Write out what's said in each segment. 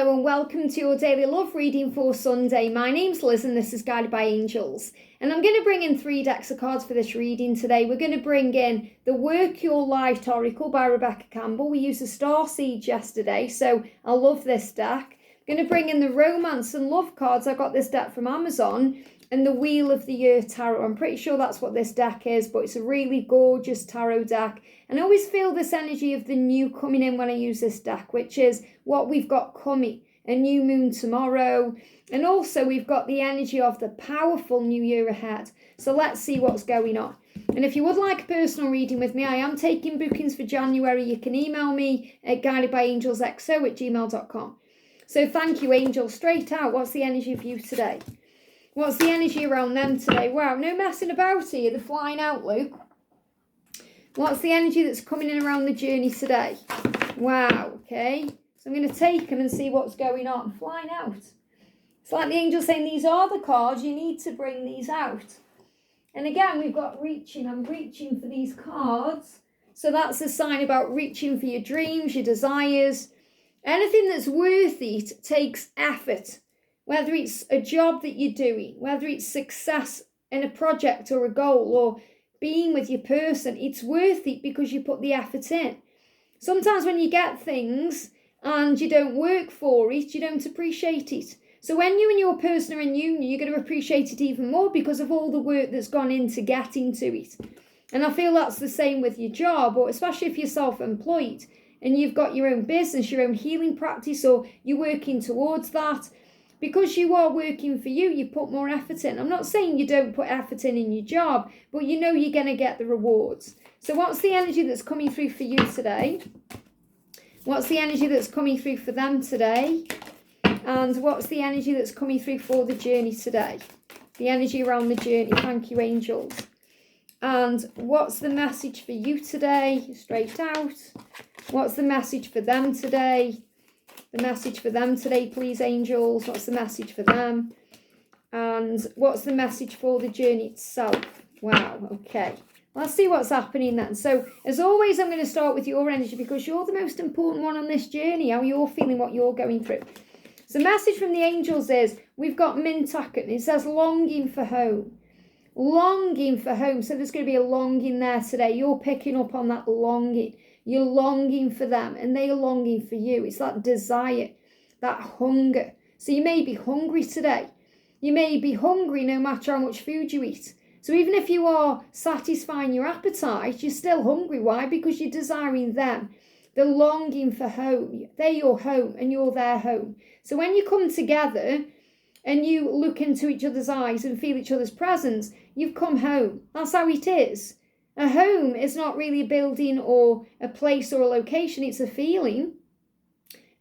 Hello and welcome to your daily love reading for Sunday. My name's Liz and this is Guided by Angels. And I'm going to bring in 3 decks of cards for this reading today. We're going to bring in the Work Your Light Oracle by Rebecca Campbell. We used the Star Seeds yesterday, so I love this deck. I'm going to bring in the Romance and Love cards. I got this deck from Amazon. And the Wheel of the Year Tarot. I'm pretty sure that's what this deck is, but it's a really gorgeous tarot deck. And I always feel this energy of the new coming in when I use this deck, which is what we've got coming. A new moon tomorrow. And also we've got the energy of the powerful new year ahead. So let's see what's going on. And if you would like a personal reading with me, I am taking bookings for January. You can email me at guidedbyangelsxo@gmail.com. So thank you, angels. Straight out, what's the energy for you today? What's the energy around them today? Wow, no messing about here. They're flying out, Luke. What's the energy that's coming in around the journey today? Wow, okay. So I'm going to take them and see what's going on. Flying out. It's like the angel saying, these are the cards. You need to bring these out. And again, we've got reaching. I'm reaching for these cards. So that's a sign about reaching for your dreams, your desires. Anything that's worth it takes effort. Whether it's a job that you're doing, whether it's success in a project or a goal or being with your person, it's worth it because you put the effort in. Sometimes when you get things and you don't work for it, you don't appreciate it. So when you and your person are in union, you're going to appreciate it even more because of all the work that's gone into getting to it. And I feel that's the same with your job, or especially if you're self-employed and you've got your own business, your own healing practice, or you're working towards that. Because you are working for you, you put more effort in. I'm not saying you don't put effort in your job, but you know you're going to get the rewards. So what's the energy that's coming through for you today? What's the energy that's coming through for them today? And what's the energy that's coming through for the journey today? The energy around the journey. Thank you, angels. And what's the message for you today? Straight out. What's the message for them today? The message for them today, please, angels. What's the message for them? And what's the message for the journey itself? Wow, okay. Let's see what's happening then. So, as always, I'm going to start with your energy because you're the most important one on this journey, how you're feeling, what you're going through. So, the message from the angels is, we've got Mintaket. It says longing for home. Longing for home. So, there's going to be a longing there today. You're picking up on that longing. You're longing for them and they are longing for you. It's that desire, that hunger. So you may be hungry today. You may be hungry no matter how much food you eat. So even if you are satisfying your appetite, you're still hungry. Why? Because you're desiring them. They're longing for home. They're your home and you're their home. So when you come together and you look into each other's eyes and feel each other's presence, you've come home. That's how it is. A home is not really a building or a place or a location, it's a feeling.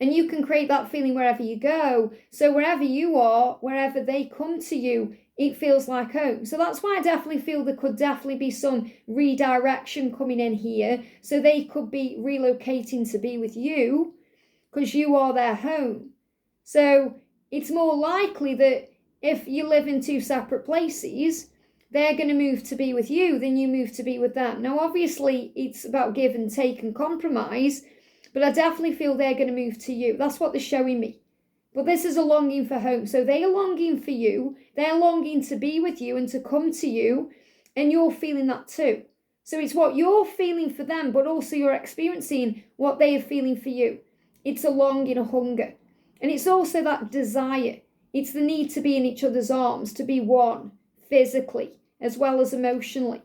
And you can create that feeling wherever you go. So wherever you are, wherever they come to you, it feels like home. So that's why I definitely feel there could definitely be some redirection coming in here. So they could be relocating to be with you because you are their home. So it's more likely that if you live in 2 separate places, they're going to move to be with you, then you move to be with them. Now, obviously, it's about give and take and compromise, but I definitely feel they're going to move to you. That's what they're showing me. But this is a longing for home. So they are longing for you. They're longing to be with you and to come to you, and you're feeling that too. So it's what you're feeling for them, but also you're experiencing what they are feeling for you. It's a longing, a hunger. And it's also that desire. It's the need to be in each other's arms, to be one physically, as well as emotionally.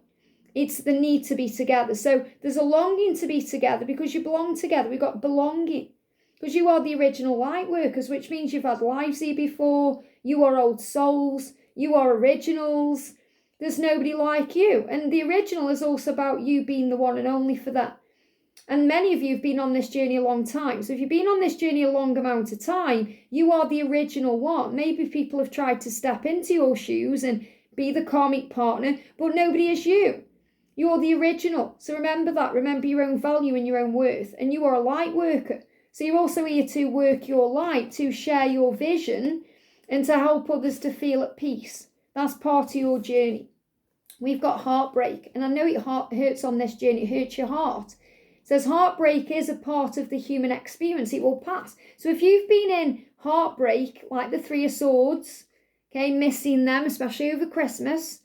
It's the need to be together. So there's a longing to be together because you belong together. We've got belonging. Because you are the original light workers, which means you've had lives here before. You are old souls. You are originals. There's nobody like you. And the original is also about you being the one and only for that. And many of you have been on this journey a long time. So if you've been on this journey a long amount of time, you are the original one. Maybe people have tried to step into your shoes and be the karmic partner, but nobody is you. You're the original. So remember that. Remember your own value and your own worth. And you are a light worker. So you're also here to work your light, to share your vision, and to help others to feel at peace. That's part of your journey. We've got heartbreak. And I know it hurts on this journey. It hurts your heart. says heartbreak is a part of the human experience. It will pass. So if you've been in heartbreak, like the Three of Swords, okay, missing them, especially over Christmas,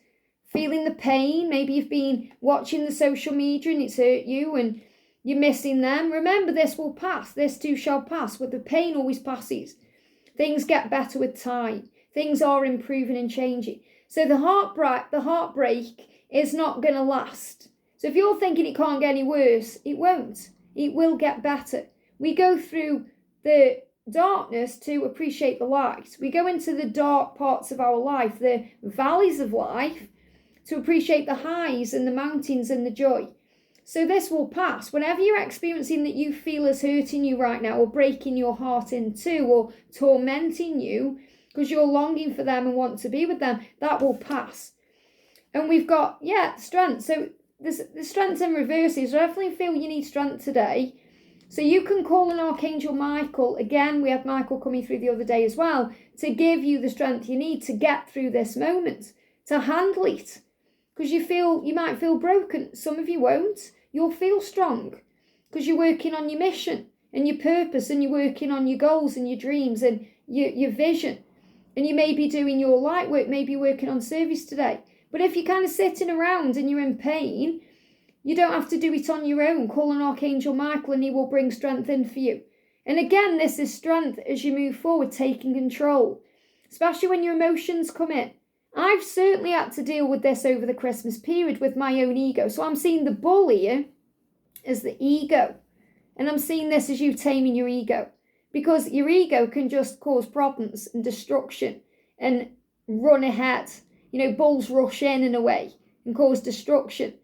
feeling the pain, maybe you've been watching the social media and it's hurt you and you're missing them, remember this will pass. This too shall pass. But the pain always passes. Things get better with time. Things are improving and changing. So the heartbreak is not going to last. So if you're thinking it can't get any worse, it won't. It will get better. We go through the darkness to appreciate the light. We go into the dark parts of our life, the valleys of life, to appreciate the highs and the mountains and the joy. So this will pass. Whenever you're experiencing that you feel is hurting you right now, or breaking your heart in two, or tormenting you because you're longing for them and want to be with them, that will pass. And we've got, strength. So the strength in reverses. I definitely feel you need strength today. So you can call on Archangel Michael. Again, we had Michael coming through the other day as well, to give you the strength you need to get through this moment, to handle it. Because you might feel broken. Some of you won't. You'll feel strong because you're working on your mission and your purpose, and you're working on your goals and your dreams and your vision. And you may be doing your light work, maybe working on service today. But if you're kind of sitting around and you're in pain, you don't have to do it on your own. Call on Archangel Michael and he will bring strength in for you. And again, this is strength as you move forward, taking control, especially when your emotions come in. I've certainly had to deal with this over the Christmas period with my own ego. So I'm seeing the bull here as the ego. And I'm seeing this as you taming your ego. Because your ego can just cause problems and destruction and run ahead. Bulls rush in a way and cause destruction.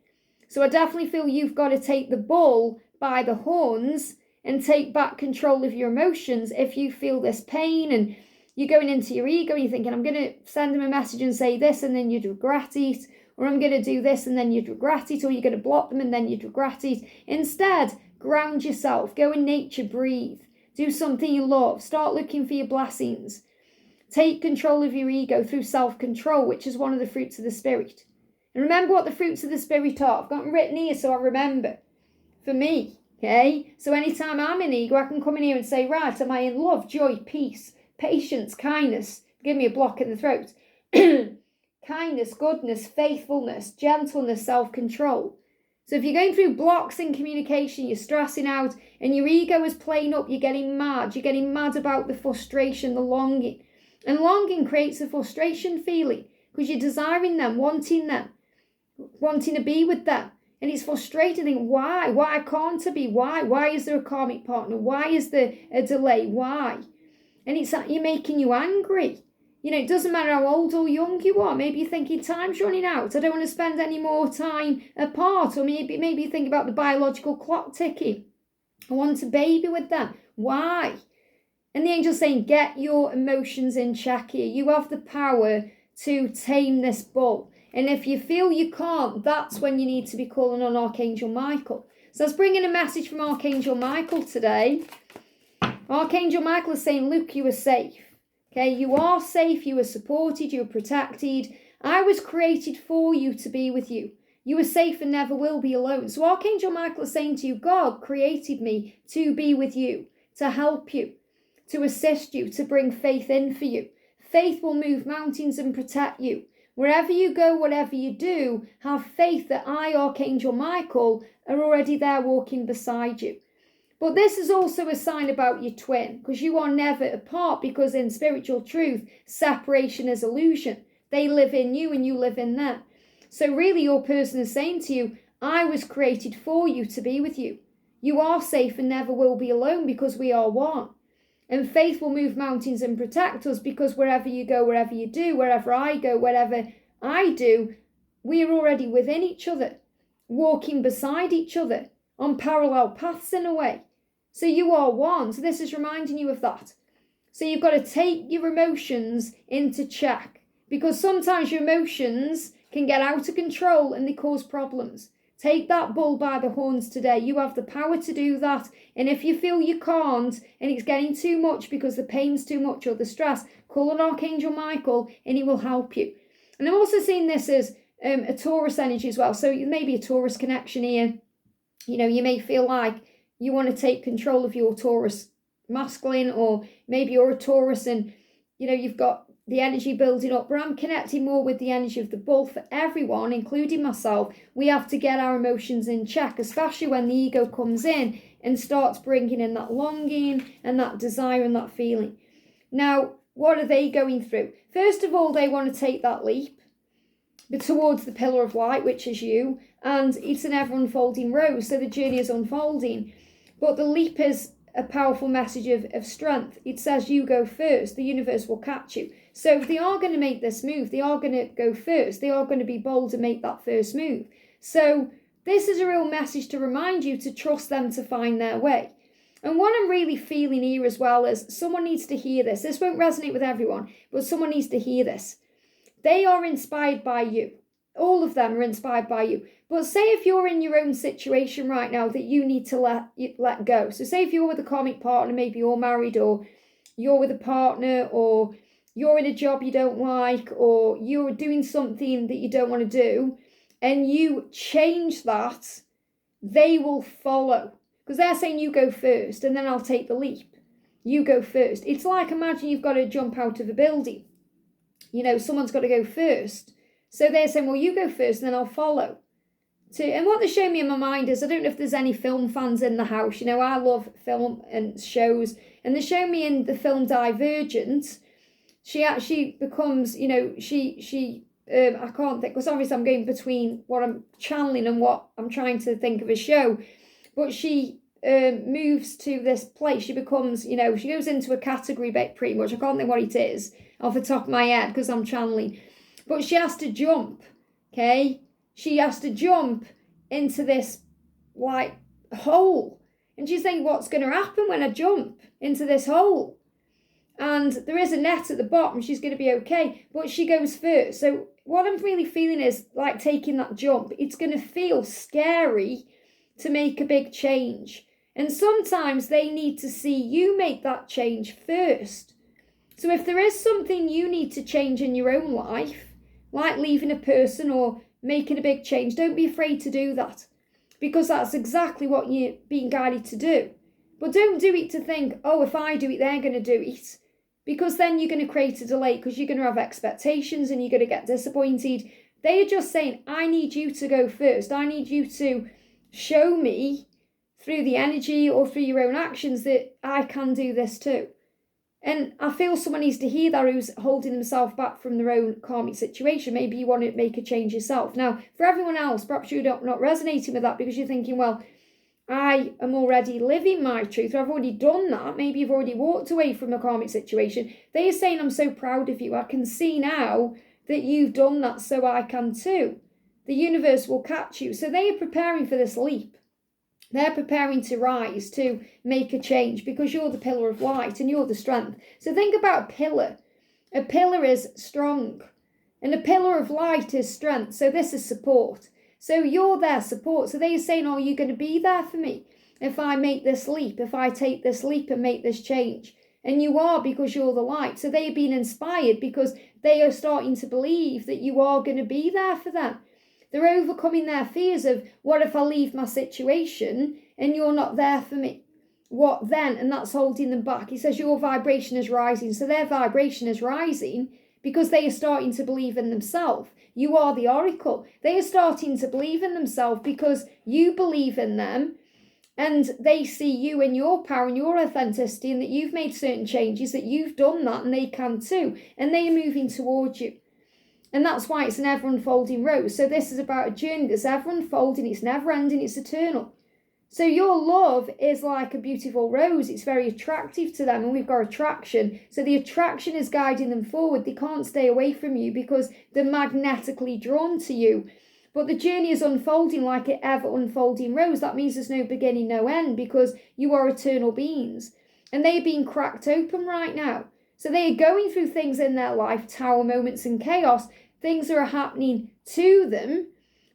So I definitely feel you've got to take the bull by the horns and take back control of your emotions if you feel this pain and you're going into your ego and you're thinking, I'm going to send him a message and say this and then you'd regret it. Or I'm going to do this and then you'd regret it. Or you're going to block them and then you'd regret it. Instead, ground yourself. Go in nature, breathe. Do something you love. Start looking for your blessings. Take control of your ego through self-control, which is one of the fruits of the Spirit. And remember what the fruits of the Spirit are. I've got them written here so I remember. For me, okay? So anytime I'm in ego, I can come in here and say, right, am I in love, joy, peace, patience, kindness? Give me a block in the throat. Kindness, goodness, faithfulness, gentleness, self-control. So if you're going through blocks in communication, you're stressing out, and your ego is playing up, you're getting mad about the frustration, the longing. And longing creates a frustration feeling because you're desiring them, wanting to be with them. And it's frustrating. Why? Why can't I be? Why? Why is there a karmic partner? Why is there a delay? Why? And it's like you're making you angry. It doesn't matter how old or young you are. Maybe you're thinking time's running out. I don't want to spend any more time apart. Or maybe you think about the biological clock ticking. I want a baby with them. Why? And the angel's saying, get your emotions in check here. You have the power to tame this bull. And if you feel you can't, that's when you need to be calling on Archangel Michael. So I was bringing a message from Archangel Michael today. Archangel Michael is saying, look, you are safe. Okay, you are safe, you are supported, you are protected. I was created for you to be with you. You are safe and never will be alone. So Archangel Michael is saying to you, God created me to be with you, to help you, to assist you, to bring faith in for you. Faith will move mountains and protect you. Wherever you go, whatever you do, have faith that I, Archangel Michael, are already there walking beside you. But this is also a sign about your twin, because you are never apart, because in spiritual truth, separation is illusion. They live in you and you live in them. So really your person is saying to you, I was created for you to be with you. You are safe and never will be alone because we are one. And faith will move mountains and protect us because wherever you go, wherever you do, wherever I go, wherever I do, we are already within each other, walking beside each other on parallel paths in a way. So you are one. So this is reminding you of that. So you've got to take your emotions into check because sometimes your emotions can get out of control and they cause problems. Take that bull by the horns today. You have the power to do that. And if you feel you can't and it's getting too much because the pain's too much or the stress, call on Archangel Michael and he will help you. And I'm also seeing this as a Taurus energy as well. So maybe a Taurus connection here. You may feel like you want to take control of your Taurus masculine, or maybe you're a Taurus and, you've got the energy building up, but I'm connecting more with the energy of the bull. For everyone, including myself, we have to get our emotions in check, especially when the ego comes in and starts bringing in that longing and that desire and that feeling. Now, what are they going through? First of all, they want to take that leap towards the pillar of light, which is you, and it's an ever unfolding rose, so the journey is unfolding. But the leap is a powerful message of strength. It says you go first, the universe will catch you. So they are going to make this move. They are going to go first. They are going to be bold and make that first move. So this is a real message to remind you to trust them to find their way. And what I'm really feeling here as well is someone needs to hear this. This won't resonate with everyone, but someone needs to hear this. They are inspired by you. All of them are inspired by you. But say if you're in your own situation right now that you need to let go. So say if you're with a karmic partner, maybe you're married, or you're with a partner, or you're in a job you don't like, or you're doing something that you don't want to do, and you change that, they will follow. Because they're saying you go first and then I'll take the leap. You go first. It's like, imagine you've got to jump out of a building. Someone's got to go first. So they're saying, well, you go first and then I'll follow. And what they show me in my mind is, I don't know if there's any film fans in the house. I love film and shows. And they show me in the film Divergent, she actually becomes, I can't think, because obviously I'm going between what I'm channeling and what I'm trying to think of a show. But she moves to this place. She becomes, she goes into a category pretty much. I can't think what it is off the top of my head because I'm channeling. But she has to jump, okay? She has to jump into this, hole. And she's thinking, what's going to happen when I jump into this hole? And there is a net at the bottom. She's going to be okay. But she goes first. So what I'm really feeling is, taking that jump, it's going to feel scary to make a big change. And sometimes they need to see you make that change first. So if there is something you need to change in your own life, like leaving a person or making a big change, don't be afraid to do that, because that's exactly what you're being guided to do. But don't do it to think, oh, if I do it, they're going to do it, because then you're going to create a delay, because you're going to have expectations and you're going to get disappointed. They are just saying, I need you to go first. I need you to show me through the energy or through your own actions that I can do this too. And I feel someone needs to hear that, who's holding themselves back from their own karmic situation. Maybe you want to make a change yourself. Now, for everyone else, perhaps you're not resonating with that because you're thinking, well, I am already living my truth, or I've already done that. Maybe you've already walked away from a karmic situation. They are saying, I'm so proud of you. I can see now that you've done that, so I can too. The universe will catch you. So they are preparing for this leap. They're preparing to rise, to make a change, because you're the pillar of light and you're the strength. So think about a pillar. A pillar is strong, and a pillar of light is strength. So this is support. So you're their support. So they're saying, oh, you're going to be there for me if I make this leap, if I take this leap and make this change. And you are, because you're the light. So they're being inspired because they are starting to believe that you are going to be there for them. They're overcoming their fears of, what if I leave my situation and you're not there for me? What then? And that's holding them back. He says your vibration is rising. So their vibration is rising because they are starting to believe in themselves. You are the oracle. They are starting to believe in themselves because you believe in them, and they see you and your power and your authenticity, and that you've made certain changes, that you've done that, and they can too. And they are moving towards you. And that's why it's an ever-unfolding rose. So this is about a journey that's ever-unfolding. It's never-ending. It's eternal. So your love is like a beautiful rose. It's very attractive to them. And we've got attraction. So the attraction is guiding them forward. They can't stay away from you because they're magnetically drawn to you. But the journey is unfolding like an ever-unfolding rose. That means there's no beginning, no end, because you are eternal beings. And they're being cracked open right now. So they are going through things in their life, tower moments and chaos. Things are happening to them,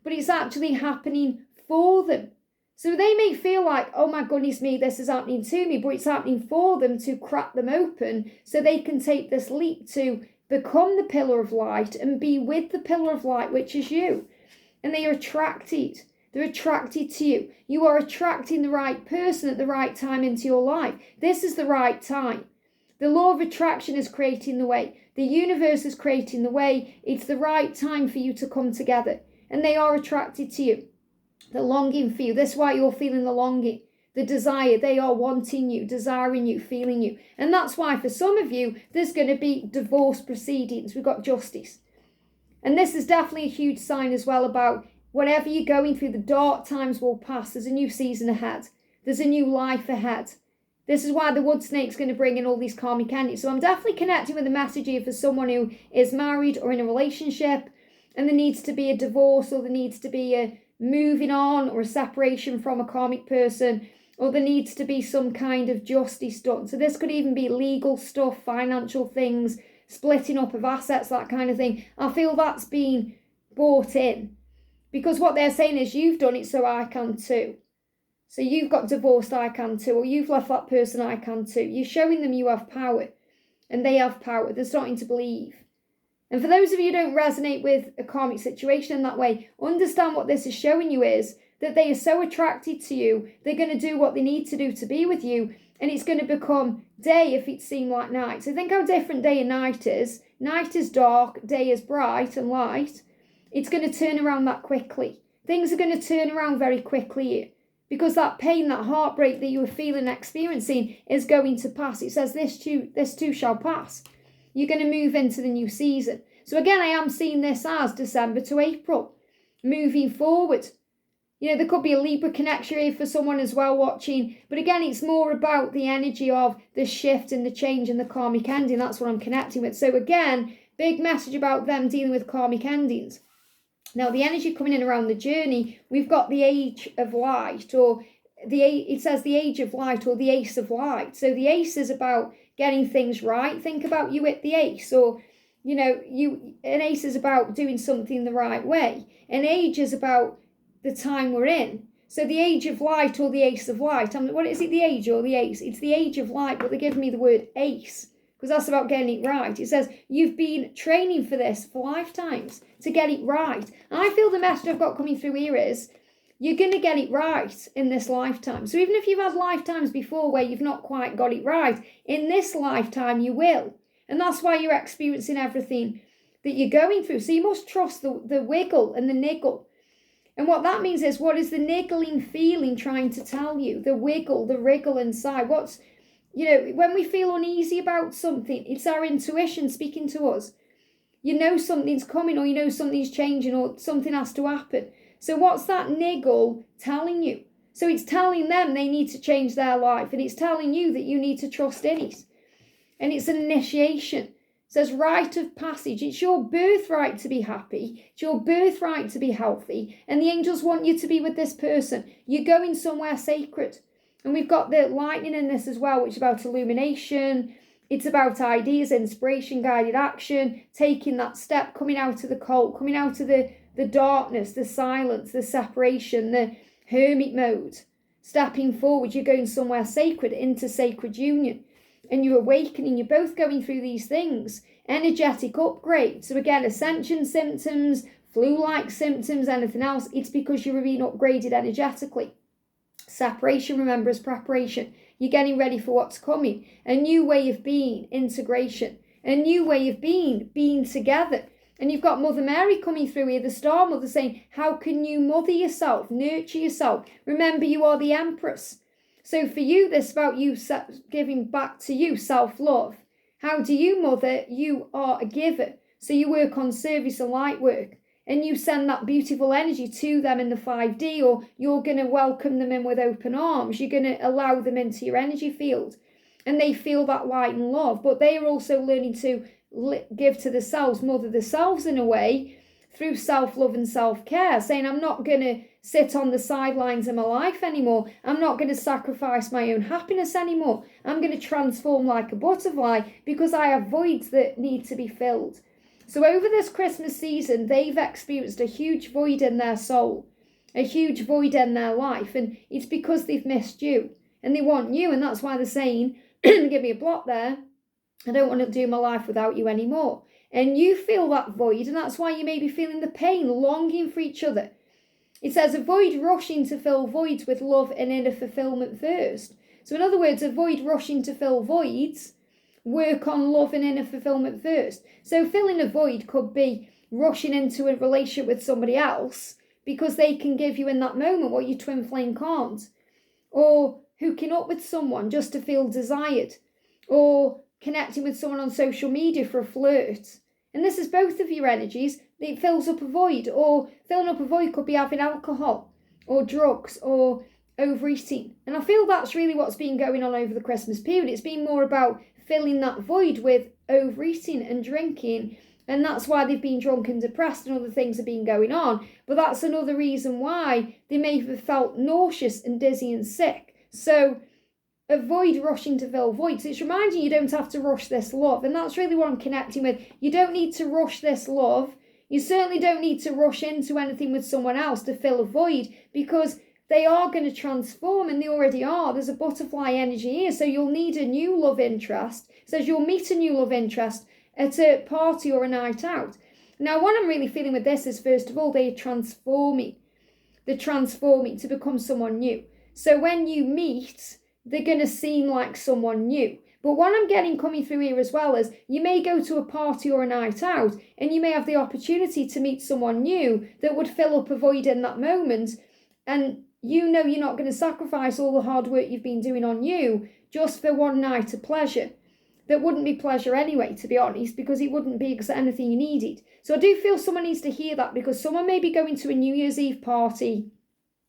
but it's actually happening for them. So they may feel like, oh my goodness me, this is happening to me, but it's happening for them to crack them open so they can take this leap to become the pillar of light and be with the pillar of light, which is you. And they are attracted. They're attracted to you. You are attracting the right person at the right time into your life. This is the right time. The law of attraction is creating the way. The universe is creating the way. It's the right time for you to come together. And they are attracted to you. They're longing for you. That's why you're feeling the longing, the desire. They are wanting you, desiring you, feeling you. And that's why for some of you, there's going to be divorce proceedings. We've got justice. And this is definitely a huge sign as well about whatever you're going through, the dark times will pass. There's a new season ahead. There's a new life ahead. This is why the wood snake's going to bring in all these karmic energies. So I'm definitely connecting with a message here for someone who is married or in a relationship and there needs to be a divorce, or there needs to be a moving on or a separation from a karmic person, or there needs to be some kind of justice done. So this could even be legal stuff, financial things, splitting up of assets, that kind of thing. I feel that's been brought in because what they're saying is you've done it so I can too. So you've got divorced, I can too, or you've left that person, I can too. You're showing them you have power and they have power. They're starting to believe. And for those of you who don't resonate with a karmic situation in that way, understand what this is showing you is that they are so attracted to you, they're going to do what they need to do to be with you, and it's going to become day if it seemed like night. So think how different day and night is. Night is dark, day is bright and light. It's going to turn around that quickly. Things are going to turn around very quickly because that pain, that heartbreak that you were feeling, experiencing is going to pass. It says this too shall pass. You're going to move into the new season. So again, I am seeing this as December to April, moving forward. You know, there could be a Libra connection here for someone as well watching. But again, it's more about the energy of the shift and the change and the karmic ending. That's what I'm connecting with. So again, big message about them dealing with karmic endings. Now, the energy coming in around the journey, we've got the age of light, or it says the age of light, or the ace of light. So the ace is about getting things right. Think about you at the ace, or you know, an ace is about doing something the right way. An age is about the time we're in. So the age of light or the ace of light. What is it, the age or the ace? It's the age of light, but they give me the word ace because that's about getting it right. It says you've been training for this for lifetimes to get it right. And I feel the message I've got coming through here is you're going to get it right in this lifetime. So even if you've had lifetimes before where you've not quite got it right, in this lifetime you will. And that's why you're experiencing everything that you're going through. So you must trust the wiggle and the niggle. And what that means is, what is the niggling feeling trying to tell you? The wiggle, the wriggle inside. What's, you know, when we feel uneasy about something, it's our intuition speaking to us. You know something's coming, or you know something's changing, or something has to happen. So what's that niggle telling you? So it's telling them they need to change their life, and it's telling you that you need to trust in it. And it's an initiation. It says rite of passage. It's your birthright to be happy. It's your birthright to be healthy. And the angels want you to be with this person. You're going somewhere sacred. And we've got the lightning in this as well, which is about illumination. It's about ideas, inspiration, guided action, taking that step, coming out of the cult, coming out of the darkness, the silence, the separation, the hermit mode. Stepping forward, you're going somewhere sacred, into sacred union. And you're awakening, you're both going through these things. Energetic upgrade. So again, ascension symptoms, flu-like symptoms, anything else, it's because you're being upgraded energetically. Separation, remember, is preparation. You're getting ready for what's coming. A new way of being, integration. A new way of being together. And you've got Mother Mary coming through here, the Star Mother, saying, how can you mother yourself, nurture yourself? Remember, you are the Empress. So for you, this is about you giving back to you, self-love. How do you mother? You are a giver. So you work on service and light work. And you send that beautiful energy to them in the 5D, or you're going to welcome them in with open arms. You're going to allow them into your energy field. And they feel that light and love. But they are also learning to give to themselves, mother themselves in a way, through self-love and self-care, saying, I'm not going to sit on the sidelines of my life anymore. I'm not going to sacrifice my own happiness anymore. I'm going to transform like a butterfly because I have voids that need to be filled. So over this Christmas season, they've experienced a huge void in their soul, a huge void in their life. And it's because they've missed you and they want you. And that's why they're saying, give me a block there. I don't want to do my life without you anymore. And you feel that void, and that's why you may be feeling the pain, longing for each other. It says, avoid rushing to fill voids with love and inner fulfillment first. So in other words, avoid rushing to fill voids. Work on love and inner fulfillment first. So filling a void could be rushing into a relationship with somebody else because they can give you in that moment what your twin flame can't. Or hooking up with someone just to feel desired. Or connecting with someone on social media for a flirt. And this is both of your energies. It fills up a void. Or filling up a void could be having alcohol or drugs or overeating. And I feel that's really what's been going on over the Christmas period. It's been more about filling that void with overeating and drinking. And that's why they've been drunk and depressed and other things have been going on. But that's another reason why they may have felt nauseous and dizzy and sick. So avoid rushing to fill voids. It's reminding you don't have to rush this love. And that's really what I'm connecting with. You don't need to rush this love. You certainly don't need to rush into anything with someone else to fill a void, because they are going to transform, and they already are. There's a butterfly energy here. So you'll need a new love interest. It says you'll meet a new love interest at a party or a night out. Now, what I'm really feeling with this is, first of all, they're transforming. They're transforming to become someone new. So when you meet, they're going to seem like someone new. But what I'm getting coming through here as well is, you may go to a party or a night out and you may have the opportunity to meet someone new that would fill up a void in that moment. And you know you're not going to sacrifice all the hard work you've been doing on you just for one night of pleasure. That wouldn't be pleasure anyway, to be honest, because it wouldn't be anything you needed. So I do feel someone needs to hear that, because someone may be going to a New Year's Eve party,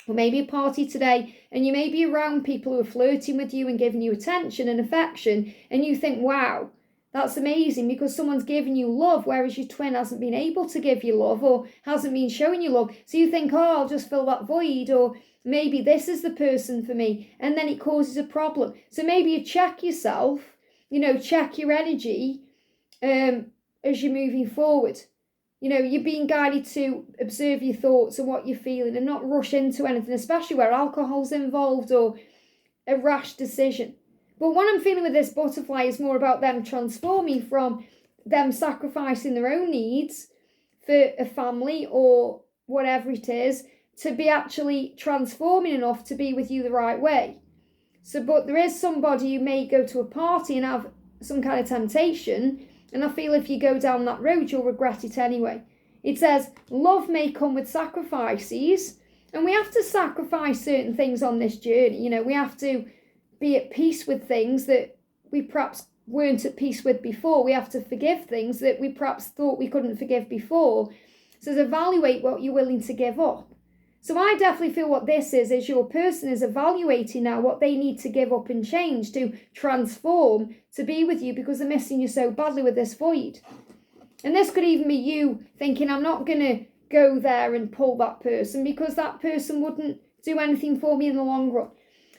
or maybe a party today, and you may be around people who are flirting with you and giving you attention and affection, and you think, wow, that's amazing, because someone's giving you love, whereas your twin hasn't been able to give you love or hasn't been showing you love. So you think, oh, I'll just fill that void, or maybe this is the person for me, and then it causes a problem. So maybe you check yourself, check your energy as you're moving forward. You're being guided to observe your thoughts and what you're feeling and not rush into anything, especially where alcohol's involved or a rash decision. But what I'm feeling with this butterfly is more about them transforming from them sacrificing their own needs for a family or whatever it is, to be actually transforming enough to be with you the right way. So, but there is somebody who may go to a party and have some kind of temptation, and I feel if you go down that road, you'll regret it anyway. It says, love may come with sacrifices, and we have to sacrifice certain things on this journey. We have to be at peace with things that we perhaps weren't at peace with before. We have to forgive things that we perhaps thought we couldn't forgive before. So evaluate what you're willing to give up. So I definitely feel what this is your person is evaluating now what they need to give up and change to transform to be with you, because they're missing you so badly with this void. And this could even be you thinking, I'm not going to go there and pull that person because that person wouldn't do anything for me in the long run.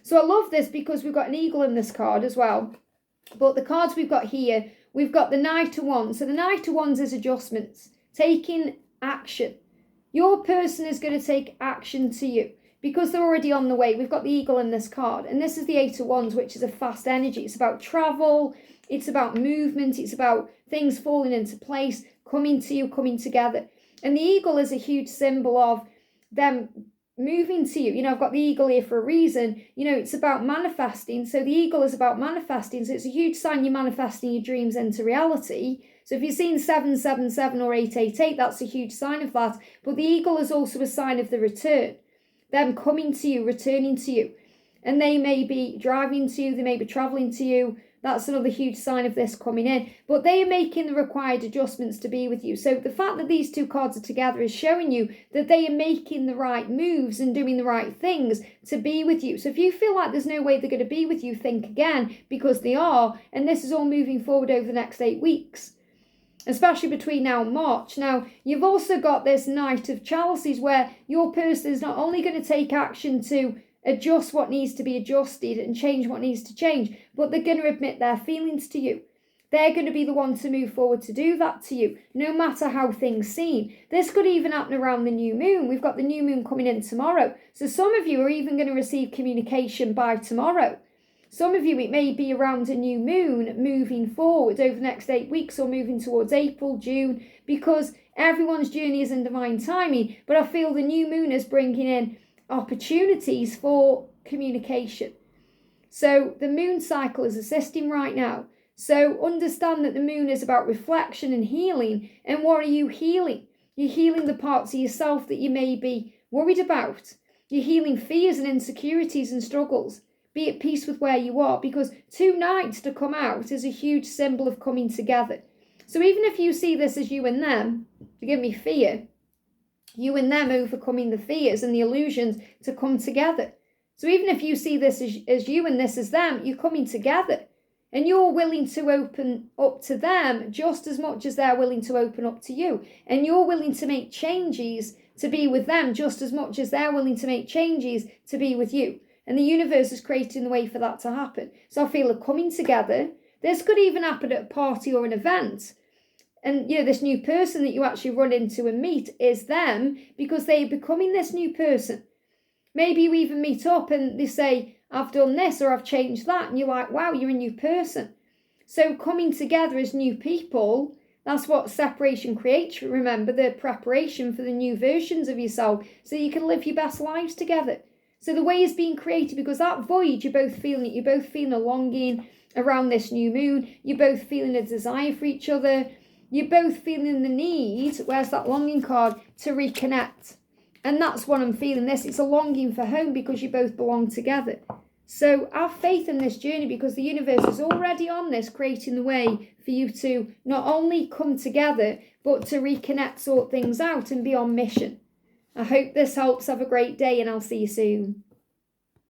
So I love this because we've got an eagle in this card as well. But the cards we've got here, we've got the Knight of Wands. So the Knight of Wands is adjustments, taking action. Your person is going to take action to you because they're already on the way. We've got the eagle in this card, and this is the Eight of Wands, which is a fast energy. It's about travel, it's about movement, it's about things falling into place, coming to you, coming together. And the eagle is a huge symbol of them moving to you. I've got the eagle here for a reason. It's about manifesting. So the eagle is about manifesting. So it's a huge sign you're manifesting your dreams into reality. So if you've seen 777 or 888, that's a huge sign of that. But the eagle is also a sign of the return. Them coming to you, returning to you. And they may be driving to you, they may be travelling to you. That's another huge sign of this coming in. But they are making the required adjustments to be with you. So the fact that these two cards are together is showing you that they are making the right moves and doing the right things to be with you. So if you feel like there's no way they're going to be with you, think again, because they are. And this is all moving forward over the next 8 weeks, especially between now and March. Now, you've also got this Knight of Chalices where your person is not only going to take action to adjust what needs to be adjusted and change what needs to change, but they're going to admit their feelings to you. They're going to be the one to move forward to do that to you, no matter how things seem. This could even happen around the new moon. We've got the new moon coming in tomorrow. So some of you are even going to receive communication by tomorrow. Some of you, it may be around a new moon moving forward over the next 8 weeks or moving towards April, June, because Everyone's journey is in divine timing, but I feel the new moon is bringing in opportunities for communication. So the moon cycle is assisting right now. So understand that the moon is about reflection and healing. And what are you healing? You're healing the parts of yourself that you may be worried about. You're healing fears and insecurities and struggles. Be at peace with where you are, because 2 knights to come out is a huge symbol of coming together. So even if you see this as you and them, forgive me, fear, you and them overcoming the fears and the illusions to come together. So even if you see this as you and this as them, you're coming together. And you're willing to open up to them just as much as they're willing to open up to you. And you're willing to make changes to be with them just as much as they're willing to make changes to be with you. And the universe is creating the way for that to happen. So I feel a coming together. This could even happen at a party or an event. And, this new person that you actually run into and meet is them, because they're becoming this new person. Maybe you even meet up and they say, I've done this or I've changed that. And you're like, wow, you're a new person. So coming together as new people, that's what separation creates. Remember, the preparation for the new versions of yourself so you can live your best lives together. So the way is being created, because that void, you're both feeling it. You're both feeling a longing around this new moon. You're both feeling a desire for each other. You're both feeling the need, where's that longing card, to reconnect. And that's what I'm feeling this. It's a longing for home because you both belong together. So have faith in this journey, because the universe is already on this, creating the way for you to not only come together, but to reconnect, sort things out and be on mission. I hope this helps. Have a great day and I'll see you soon.